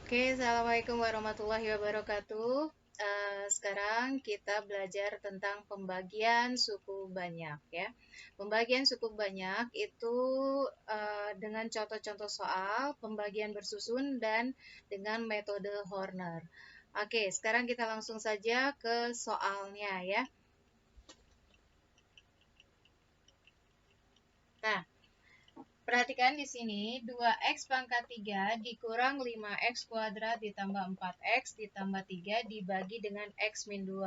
Oke, Assalamualaikum warahmatullahi wabarakatuh. Sekarang kita belajar tentang pembagian suku banyak ya. Pembagian suku banyak itu dengan contoh-contoh soal, pembagian bersusun, dan dengan metode Horner. Oke, sekarang kita langsung saja ke soalnya ya. Nah, perhatikan di sini 2x pangkat 3 dikurang 5x kuadrat ditambah 4x ditambah 3 dibagi dengan x min 2.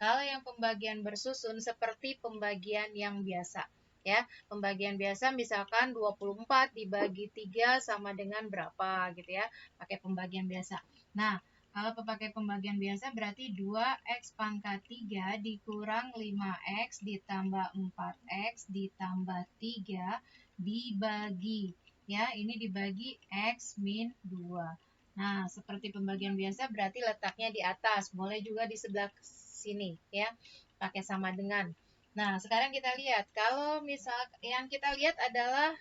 Kalau yang pembagian bersusun seperti pembagian yang biasa. Ya, pembagian biasa misalkan 24 dibagi 3 sama dengan berapa gitu ya. Pakai pembagian biasa. Nah, kalau pakai pembagian biasa berarti 2x pangkat 3 dikurang 5x ditambah 4x ditambah 3 dibagi ya, ini dibagi x min 2. Nah, seperti pembagian biasa berarti letaknya di atas, boleh juga di sebelah sini ya, pakai sama dengan. Nah, sekarang kita lihat kalau misal yang kita lihat adalah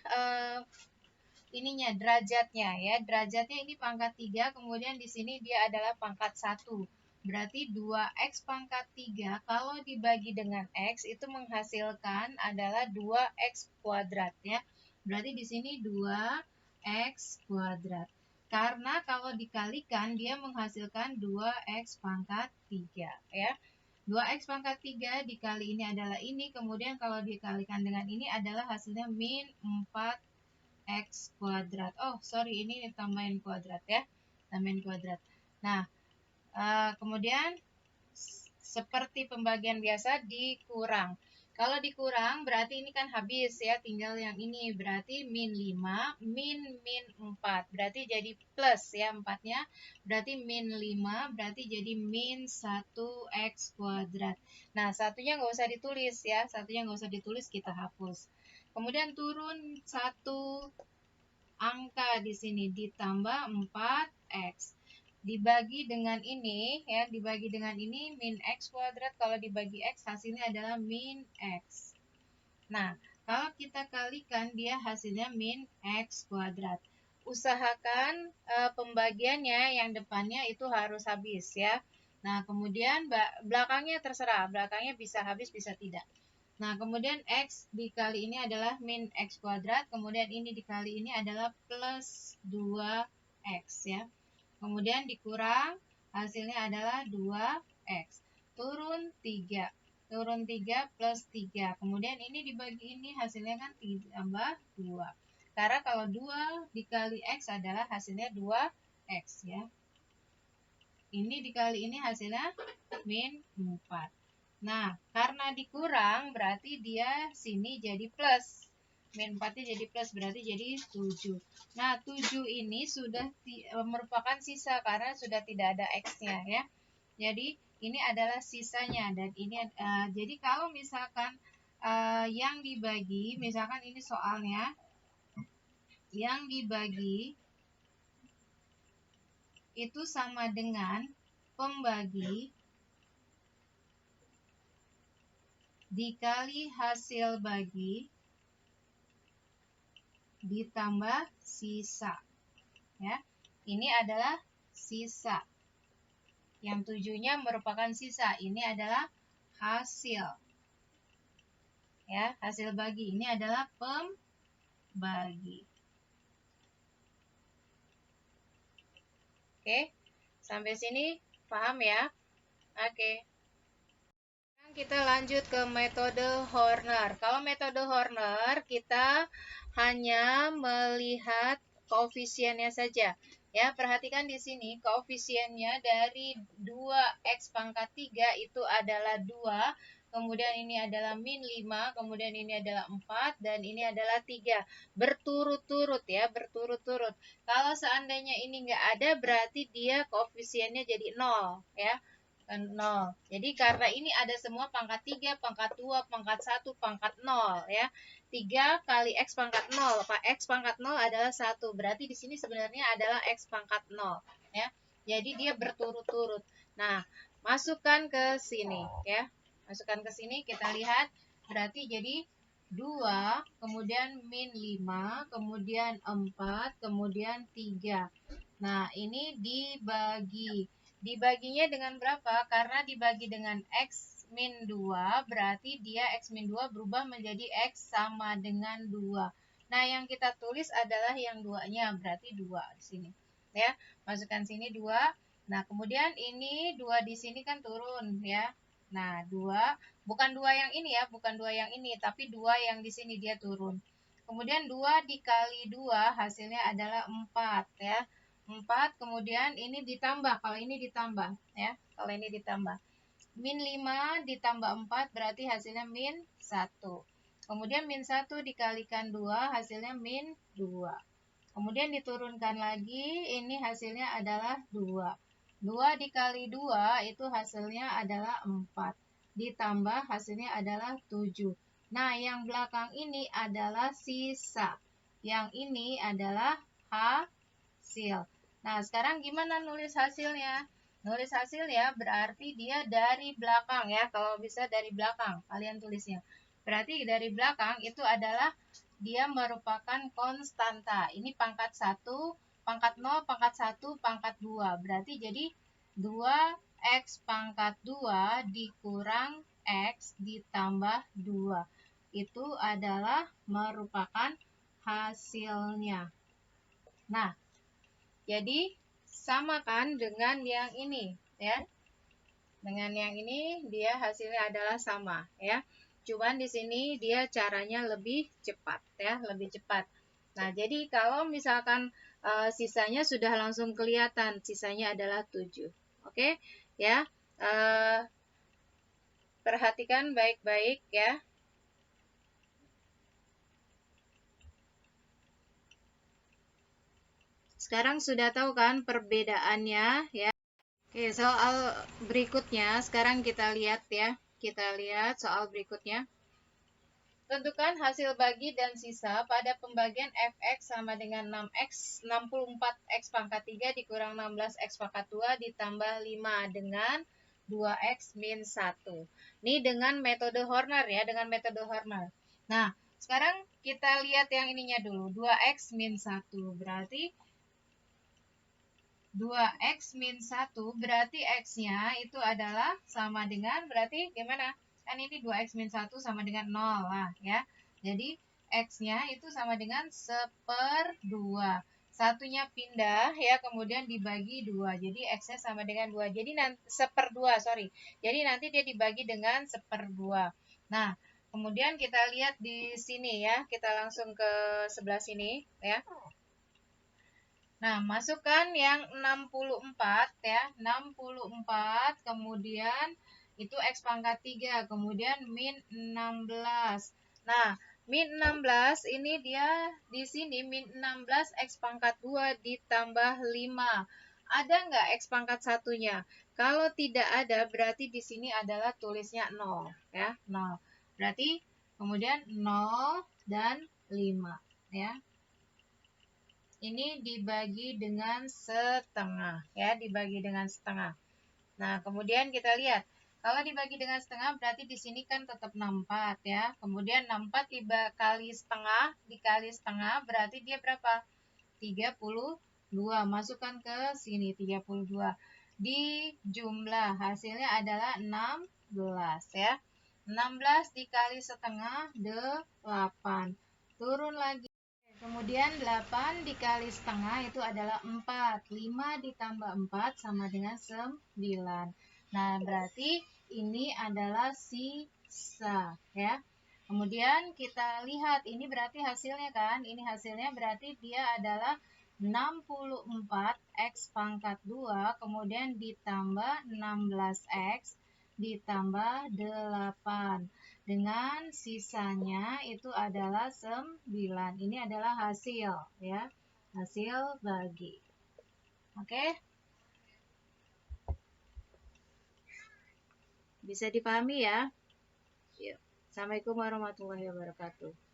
ininya derajatnya ya. Derajatnya ini pangkat 3, kemudian di sini dia adalah pangkat 1. Berarti 2x pangkat 3 kalau dibagi dengan x itu menghasilkan adalah 2x kuadrat ya. Berarti di sini 2x kuadrat. Karena kalau dikalikan dia menghasilkan 2x pangkat 3 ya. 2x pangkat 3 dikali ini adalah ini, kemudian kalau dikalikan dengan ini adalah hasilnya min 4 x kuadrat. Oh, sorry, ini tambahin kuadrat ya. Tambahin kuadrat. Nah, kemudian seperti pembagian biasa dikurang. Kalau dikurang berarti ini kan habis ya, tinggal yang ini. Berarti min 5, min 4. Berarti jadi plus ya 4-nya. Berarti min 5, berarti jadi min 1x kuadrat. Nah, satunya nggak usah ditulis ya. Satunya nggak usah ditulis, kita hapus. Kemudian turun 1 angka di sini ditambah 4x dibagi dengan ini ya, dibagi dengan ini min x kuadrat, kalau dibagi x hasilnya adalah min x. Nah, kalau kita kalikan dia hasilnya min x kuadrat. Usahakan pembagiannya yang depannya itu harus habis ya. Nah, kemudian belakangnya terserah, belakangnya bisa habis bisa tidak. Nah, kemudian x dikali ini adalah min x kuadrat, kemudian ini dikali ini adalah plus 2x ya. Kemudian dikurang, hasilnya adalah 2x. Turun 3. Turun 3 plus 3. Kemudian ini dibagi ini hasilnya kan tambah 2. Karena kalau 2 dikali x adalah hasilnya 2x ya. Ini dikali ini hasilnya min 4. Nah, karena dikurang berarti dia sini jadi plus. Min 4-nya jadi plus, berarti jadi 7. Nah, 7 ini sudah merupakan sisa karena sudah tidak ada X-nya ya. Jadi, ini adalah sisanya. Dan ini jadi kalau misalkan yang dibagi, misalkan ini soalnya, yang dibagi itu sama dengan pembagi dikali hasil bagi ditambah sisa ya. Ini adalah sisa. Yang 7-nya merupakan sisa. Ini adalah hasil. Ya, hasil bagi. Ini adalah pembagi. Oke. Sampai sini paham ya? Oke. Sekarang kita lanjut ke metode Horner. Kalau metode Horner kita hanya melihat koefisiennya saja. Ya, perhatikan di sini koefisiennya dari 2x pangkat 3 itu adalah 2, kemudian ini adalah min 5, kemudian ini adalah 4, dan ini adalah 3. Berturut-turut ya, berturut-turut. Kalau seandainya ini enggak ada, berarti dia koefisiennya jadi 0 ya. 0. Jadi karena ini ada semua pangkat 3, pangkat 2, pangkat 1, pangkat 0 ya. 3 kali x pangkat 0. X pangkat 0 adalah 1. Berarti di sini sebenarnya adalah x pangkat 0 ya. Jadi dia berturut-turut. Nah, masukkan ke sini ya. Masukkan ke sini, kita lihat berarti jadi 2, kemudian min 5, kemudian 4, kemudian 3. Nah, ini dibagi. Dibaginya dengan berapa? Karena dibagi dengan X min 2, berarti dia X min 2 berubah menjadi X sama dengan 2. Nah, yang kita tulis adalah yang 2-nya, berarti 2 di sini. Ya, masukkan sini 2. Nah, kemudian ini 2 di sini kan turun, ya. Nah, 2, bukan 2 yang ini ya, bukan 2 yang ini, tapi 2 yang di sini dia turun. Kemudian 2 dikali 2 hasilnya adalah 4, ya. 4, kemudian ini ditambah, kalau ini ditambah ya, kalau ini ditambah. Min 5 ditambah 4 berarti hasilnya min 1. Kemudian min 1 dikalikan 2 hasilnya min 2. Kemudian diturunkan lagi, ini hasilnya adalah 2. 2 dikali 2 itu hasilnya adalah 4. Ditambah hasilnya adalah 7. Nah, yang belakang ini adalah sisa. Yang ini adalah hasil. Nah, sekarang gimana nulis hasilnya? Nulis hasilnya berarti dia dari belakang ya. Kalau bisa dari belakang, kalian tulisnya. Berarti dari belakang itu adalah dia merupakan konstanta. Ini pangkat 1, pangkat 0, pangkat 1, pangkat 2. Berarti jadi 2x pangkat 2 dikurang x ditambah 2. Itu adalah merupakan hasilnya. Nah, jadi samakan dengan yang ini ya. Dengan yang ini dia hasilnya adalah sama ya. Cuman di sini dia caranya lebih cepat ya, lebih cepat. Nah, jadi kalau misalkan sisanya sudah langsung kelihatan, sisanya adalah 7. Oke? Ya. Perhatikan baik-baik ya. Sekarang sudah tahu kan perbedaannya ya. Oke, soal berikutnya sekarang kita lihat ya. Kita lihat soal berikutnya. Tentukan hasil bagi dan sisa pada pembagian fx sama dengan 6x 64x pangkat 3 dikurang 16x pangkat 2 ditambah 5 dengan 2x min 1. Ini dengan metode Horner ya, dengan metode Horner. Nah, sekarang kita lihat yang ininya dulu. 2x min 1 berarti 2x min 1 berarti x-nya itu adalah sama dengan, berarti gimana? Kan ini 2x min 1 sama dengan 0 lah ya. Jadi x-nya itu sama dengan 1/2. Satunya pindah ya, kemudian dibagi 2. Jadi x-nya sama dengan 2. Jadi nanti 1/2, sorry. Jadi nanti dia dibagi dengan 1/2. Nah, kemudian kita lihat di sini ya. Kita langsung ke sebelah sini ya. Nah, masukkan yang 64 ya, 64, kemudian itu X pangkat 3, kemudian min 16. Nah, min 16 ini dia di sini min 16 X pangkat 2 ditambah 5. Ada nggak X pangkat satunya? Kalau tidak ada, berarti di sini adalah tulisnya 0 ya, 0. Berarti kemudian 0 dan 5 ya. Ini dibagi dengan setengah ya, dibagi dengan setengah. Nah, kemudian kita lihat kalau dibagi dengan setengah berarti di sini kan tetap 64 ya. Kemudian 64 dikali setengah berarti dia berapa? 32. Masukkan ke sini 32. Di jumlah hasilnya adalah 16 ya. 16 dikali setengah 8. Turun lagi. Kemudian 8 dikali setengah itu adalah 4. 5 ditambah 4 sama dengan 9. Nah, berarti ini adalah sisa ya. Kemudian kita lihat ini berarti hasilnya kan. Ini hasilnya berarti dia adalah 64 X pangkat 2 kemudian ditambah 16X ditambah 8 dengan sisanya itu adalah 9. Ini adalah hasil ya, hasil bagi. Oke, bisa dipahami ya. Yuk. Assalamualaikum warahmatullahi wabarakatuh.